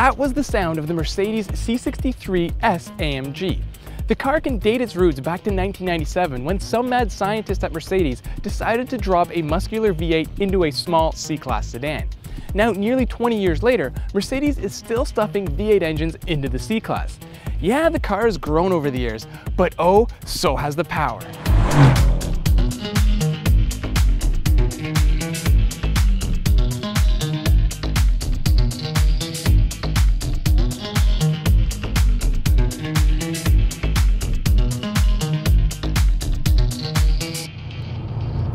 That was the sound of the Mercedes C63 S AMG. The car can date its roots back to 1997 when some mad scientist at Mercedes decided to drop a muscular V8 into a small C-Class sedan. Now, nearly 20 years later, Mercedes is still stuffing V8 engines into the C-Class. Yeah, the car has grown over the years, but oh, so has the power.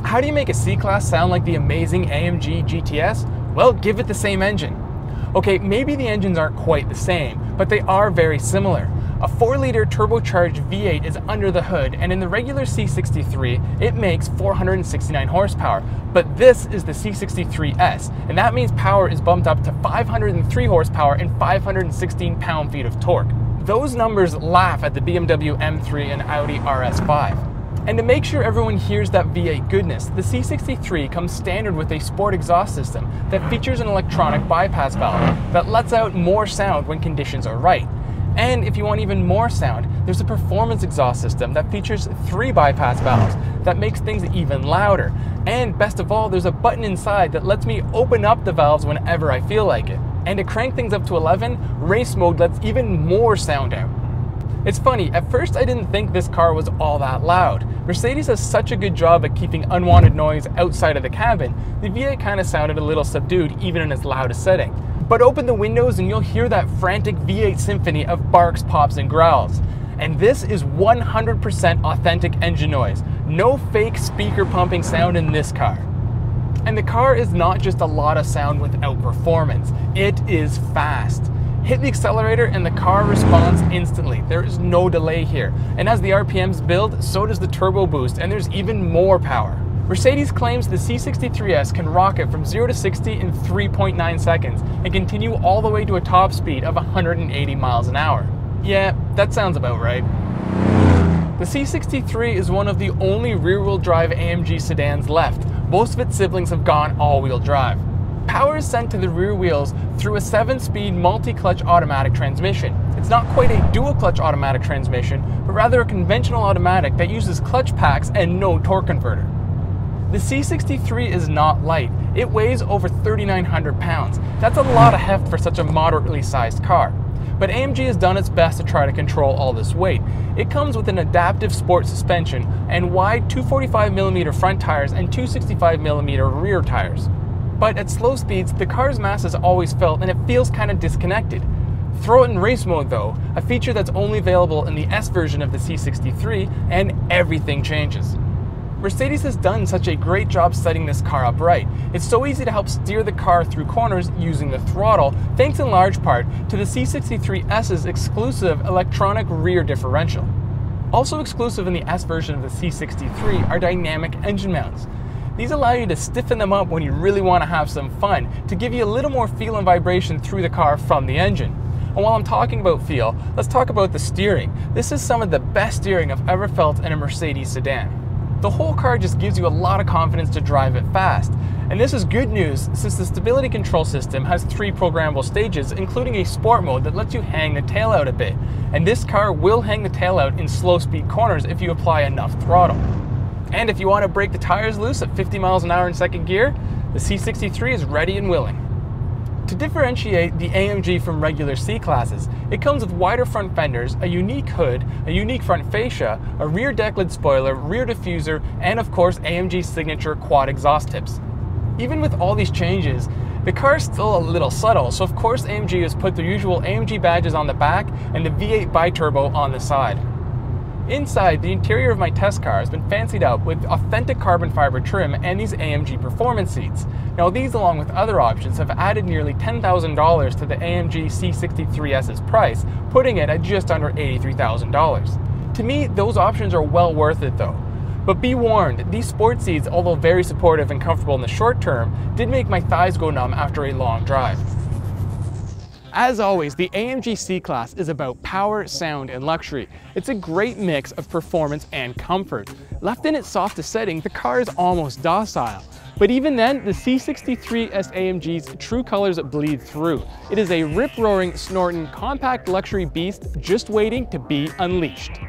How do you make a C-Class sound like the amazing AMG GTS? Well, give it the same engine. Okay, maybe the engines aren't quite the same, but they are very similar. A 4-liter turbocharged V8 is under the hood, and in the regular C63, it makes 469 horsepower. But this is the C63S, and that means power is bumped up to 503 horsepower and 516 pound-feet of torque. Those numbers laugh at the BMW M3 and Audi RS5. And to make sure everyone hears that V8 goodness, the C63 comes standard with a sport exhaust system that features an electronic bypass valve that lets out more sound when conditions are right. And if you want even more sound, there's a performance exhaust system that features 3 bypass valves that makes things even louder. And best of all, there's a button inside that lets me open up the valves whenever I feel like it. And to crank things up to 11, race mode lets even more sound out. It's funny, at first I didn't think this car was all that loud. Mercedes does such a good job at keeping unwanted noise outside of the cabin, the V8 kind of sounded a little subdued even in its loudest setting. But open the windows and you'll hear that frantic V8 symphony of barks, pops, and growls. And this is 100% authentic engine noise. No fake speaker pumping sound in this car. And the car is not just a lot of sound without performance, it is fast. Hit the accelerator and the car responds instantly. There is no delay here. And as the RPMs build, so does the turbo boost, and there's even more power. Mercedes claims the C63S can rocket from 0 to 60 in 3.9 seconds and continue all the way to a top speed of 180 miles an hour. Yeah, that sounds about right. The C63 is one of the only rear-wheel drive AMG sedans left. Most of its siblings have gone all-wheel drive. Power is sent to the rear wheels through a 7-speed multi-clutch automatic transmission. It's not quite a dual-clutch automatic transmission, but rather a conventional automatic that uses clutch packs and no torque converter. The C63 is not light. It weighs over 3,900 pounds. That's a lot of heft for such a moderately sized car. But AMG has done its best to try to control all this weight. It comes with an adaptive sport suspension and wide 245mm front tires and 265mm rear tires. But at slow speeds, the car's mass is always felt and it feels kind of disconnected. Throw it in race mode though, a feature that's only available in the S version of the C63, and everything changes. Mercedes has done such a great job setting this car up right. It's so easy to help steer the car through corners using the throttle, thanks in large part to the C63S's exclusive electronic rear differential. Also exclusive in the S version of the C63 are dynamic engine mounts. These allow you to stiffen them up when you really want to have some fun, to give you a little more feel and vibration through the car from the engine. And while I'm talking about feel, let's talk about the steering. This is some of the best steering I've ever felt in a Mercedes sedan. The whole car just gives you a lot of confidence to drive it fast. And this is good news since the stability control system has 3 programmable stages, including a sport mode that lets you hang the tail out a bit. And this car will hang the tail out in slow speed corners if you apply enough throttle. And if you want to break the tires loose at 50 miles an hour in second gear, the C63 is ready and willing. To differentiate the AMG from regular C-Classes, it comes with wider front fenders, a unique hood, a unique front fascia, a rear deck lid spoiler, rear diffuser, and of course AMG's signature quad exhaust tips. Even with all these changes, the car is still a little subtle, so of course AMG has put the usual AMG badges on the back and the V8 biturbo on the side. Inside, the interior of my test car has been fancied up with authentic carbon fiber trim and these AMG performance seats. Now these, along with other options, have added nearly $10,000 to the AMG C63S's price, putting it at just under $83,000. To me, those options are well worth it though. But be warned, these sport seats, although very supportive and comfortable in the short term, did make my thighs go numb after a long drive. As always, the AMG C-Class is about power, sound, and luxury. It's a great mix of performance and comfort. Left in its softest setting, the car is almost docile. But even then, the C63S AMG's true colors bleed through. It is a rip-roaring, snorting, compact luxury beast just waiting to be unleashed.